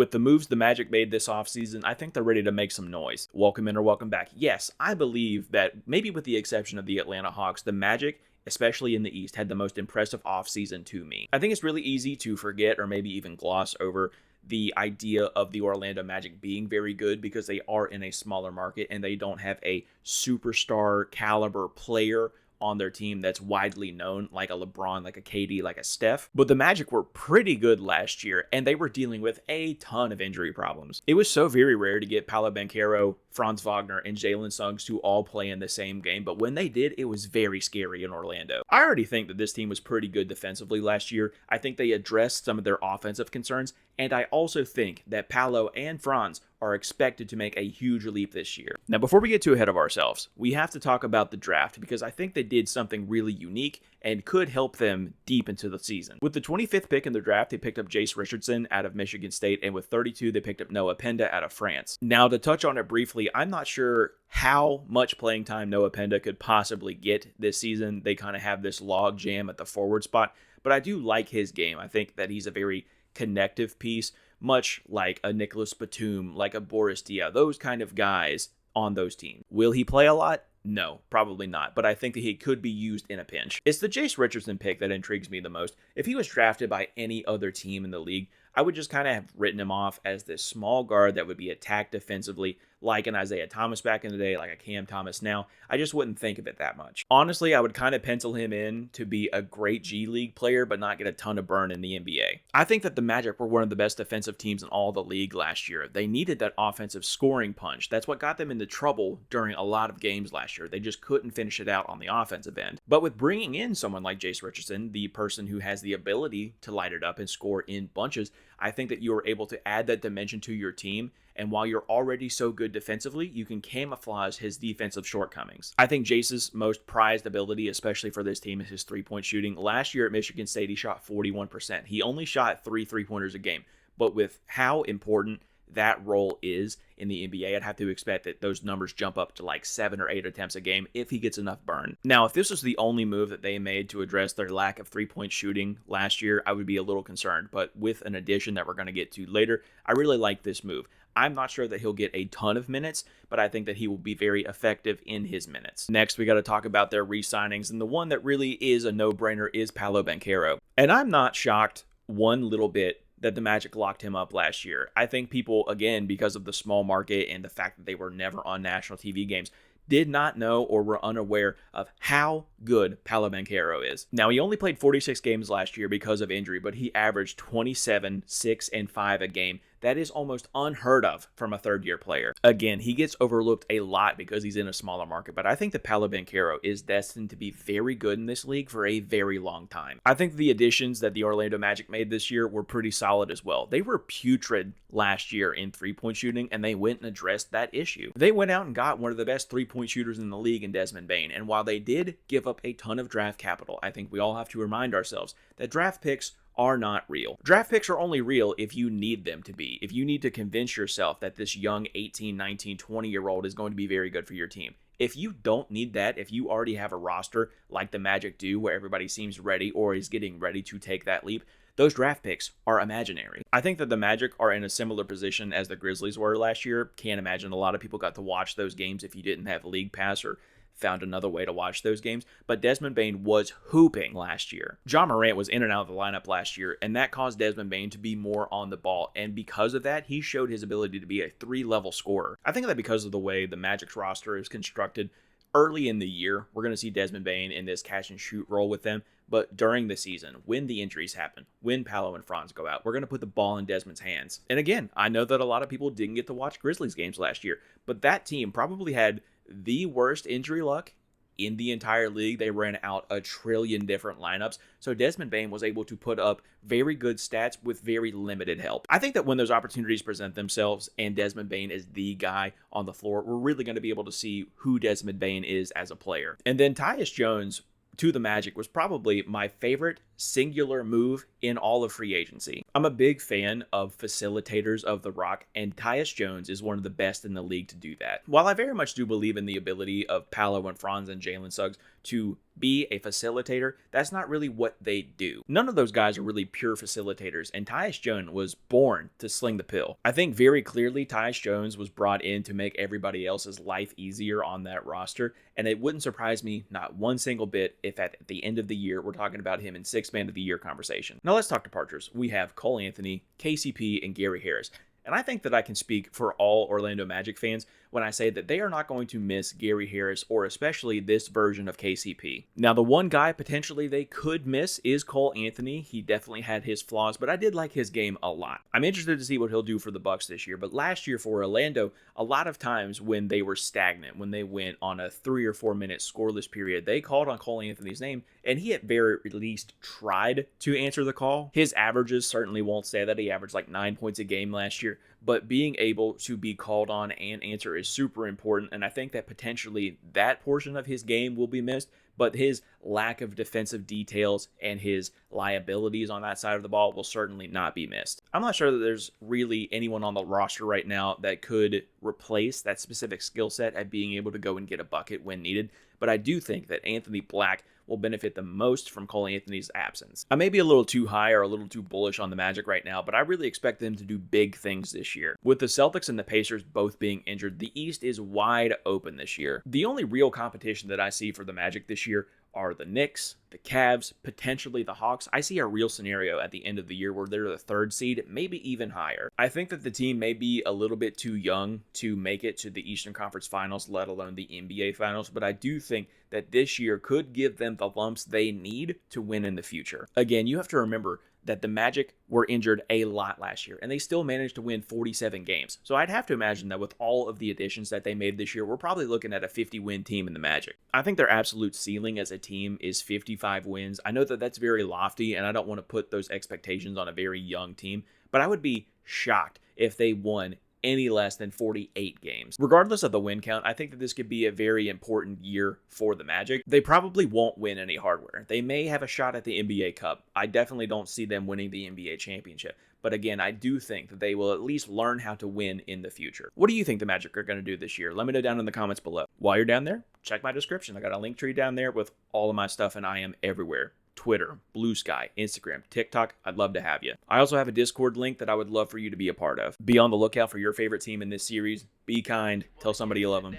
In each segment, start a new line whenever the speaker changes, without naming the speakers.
With the moves the Magic made this offseason, I think they're ready to make some noise. Welcome in or welcome back. Yes, I believe that maybe with the exception of the Atlanta Hawks, the Magic, especially in the East, had the most impressive offseason to me. I think it's really easy to forget or maybe even gloss over the idea of the Orlando Magic being very good because they are in a smaller market and they don't have a superstar caliber player on their team that's widely known, like a LeBron, like a KD, like a Steph. But the Magic were pretty good last year, and they were dealing with a ton of injury problems. It was so very rare to get Paolo Banchero, Franz Wagner, and Jalen Suggs to all play in the same game, but when they did, it was very scary in Orlando. I already think that this team was pretty good defensively last year. I think they addressed some of their offensive concerns, and I also think that Paolo and Franz are expected to make a huge leap this year. Now, before we get too ahead of ourselves, we have to talk about the draft because I think they did something really unique and could help them deep into the season. With the 25th pick in the draft, they picked up Jace Richardson out of Michigan State, and with 32, they picked up Noah Penda out of France. Now, to touch on it briefly, I'm not sure how much playing time Noah Penda could possibly get this season. They kind of have this log jam at the forward spot, but I do like his game. I think that he's a very connective piece, much like a Nicholas Batum, like a Boris Diaw, those kind of guys on those teams. Will he play a lot? No, probably not, but I think that he could be used in a pinch. It's the Jace Richardson pick that intrigues me the most. If he was drafted by any other team in the league, I would just kind of have written him off as this small guard that would be attacked defensively, like an Isaiah Thomas back in the day, like a Cam Thomas now. I just wouldn't think of it that much. Honestly, I would kind of pencil him in to be a great G League player, but not get a ton of burn in the NBA. I think that the Magic were one of the best defensive teams in all the league last year. They needed that offensive scoring punch. That's what got them into trouble during a lot of games last year. They just couldn't finish it out on the offensive end. But with bringing in someone like Jace Richardson, the person who has the ability to light it up and score in bunches, I think that you are able to add that dimension to your team. And while you're already so good defensively, you can camouflage his defensive shortcomings. I think Jace's most prized ability, especially for this team, is his three-point shooting. Last year at Michigan State, he shot 41%. He only shot 3 3-pointers a game. But with how important that role is in the NBA, I'd have to expect that those numbers jump up to like 7 or 8 attempts a game if he gets enough burn. Now, if this was the only move that they made to address their lack of three-point shooting last year, I would be a little concerned. But with an addition that we're going to get to later, I really like this move. I'm not sure that he'll get a ton of minutes, but I think that he will be very effective in his minutes. Next, we got to talk about their re-signings, and the one that really is a no-brainer is Paolo Banchero. And I'm not shocked one little bit that the Magic locked him up last year. I think people, again, because of the small market and the fact that they were never on national TV games, did not know or were unaware of how good Paolo Banchero is. Now, he only played 46 games last year because of injury, but he averaged 27, 6, and 5 a game. That is almost unheard of from a third-year player. Again, he gets overlooked a lot because he's in a smaller market, but I think that Paolo Banchero is destined to be very good in this league for a very long time. I think the additions that the Orlando Magic made this year were pretty solid as well. They were putrid last year in three-point shooting, and they went and addressed that issue. They went out and got one of the best three-point shooters in the league in Desmond Bane, and while they did give up a ton of draft capital, I think we all have to remind ourselves that draft picks are not real. Draft picks are only real if you need them to be. If you need to convince yourself that this young 18, 19, 20-year-old is going to be very good for your team. If you don't need that, if you already have a roster like the Magic do where everybody seems ready or is getting ready to take that leap, those draft picks are imaginary. I think that the Magic are in a similar position as the Grizzlies were last year. Can't imagine a lot of people got to watch those games if you didn't have League Pass or found another way to watch those games, but Desmond Bane was hooping last year. Ja Morant was in and out of the lineup last year, and that caused Desmond Bane to be more on the ball, and because of that, he showed his ability to be a 3-level scorer. I think that because of the way the Magic's roster is constructed, early in the year, we're going to see Desmond Bane in this catch-and-shoot role with them, but during the season, when the injuries happen, when Paolo and Franz go out, we're going to put the ball in Desmond's hands. And again, I know that a lot of people didn't get to watch Grizzlies games last year, but that team probably had the worst injury luck in the entire league. They ran out a trillion different lineups, so Desmond Bane was able to put up very good stats with very limited help. I think that when those opportunities present themselves and Desmond Bane is the guy on the floor, we're really going to be able to see who Desmond Bane is as a player. And then Tyus Jones to the Magic was probably my favorite singular move in all of free agency. I'm a big fan of facilitators of the rock, and Tyus Jones is one of the best in the league to do that. While I very much do believe in the ability of Paolo and Franz and Jalen Suggs to be a facilitator, that's not really what they do. None of those guys are really pure facilitators, and Tyus Jones was born to sling the pill. I think very clearly Tyus Jones was brought in to make everybody else's life easier on that roster, and it wouldn't surprise me not one single bit if at the end of the year we're talking about him in Sixth Man of the Year conversation. Now let's talk departures. We have Cole Anthony, KCP, and Gary Harris. And I think that I can speak for all Orlando Magic fans when I say that they are not going to miss Gary Harris or especially this version of KCP. Now, the one guy potentially they could miss is Cole Anthony. He definitely had his flaws, but I did like his game a lot. I'm interested to see what he'll do for the Bucks this year, but last year for Orlando, a lot of times when they were stagnant, when they went on a 3 or 4 minute scoreless period, they called on Cole Anthony's name, and he at very least tried to answer the call. His averages certainly won't say that. He averaged like 9 points a game last year, but being able to be called on and answer is super important, and I think that potentially that portion of his game will be missed, but his lack of defensive details and his liabilities on that side of the ball will certainly not be missed. I'm not sure that there's really anyone on the roster right now that could replace that specific skill set at being able to go and get a bucket when needed, but I do think that Anthony Black will benefit the most from Cole Anthony's absence. I may be a little too high or a little too bullish on the Magic right now, but I really expect them to do big things this year. With the Celtics and the Pacers both being injured, the East is wide open this year. The only real competition that I see for the Magic this year are the Knicks, the Cavs, potentially the Hawks. I see a real scenario at the end of the year where they're the 3rd seed, maybe even higher. I think that the team may be a little bit too young to make it to the Eastern Conference Finals, let alone the NBA Finals, but I do think that this year could give them the lumps they need to win in the future. Again, you have to remember that the Magic were injured a lot last year, and they still managed to win 47 games. So I'd have to imagine that with all of the additions that they made this year, we're probably looking at a 50-win team in the Magic. I think their absolute ceiling as a team is 55 wins. I know that that's very lofty, and I don't want to put those expectations on a very young team, but I would be shocked if they won any less than 48 games. Regardless of the win count, I think that this could be a very important year for the Magic. They probably won't win any hardware. They may have a shot at the NBA Cup. I definitely don't see them winning the NBA championship. But again, I do think that they will at least learn how to win in the future. What do you think the Magic are going to do this year? Let me know down in the comments below. While you're down there, check my description. I got a link tree down there with all of my stuff, and I am everywhere. Twitter, Blue Sky, Instagram, TikTok. I'd love to have you. I also have a Discord link that I would love for you to be a part of. Be on the lookout for your favorite team in this series. Be kind, tell somebody you love them,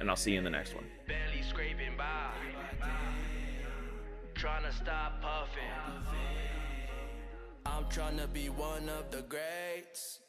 and I'll see you in the next one.
Barely scraping by, trying to stop puffing. I'm trying to be one of the greats.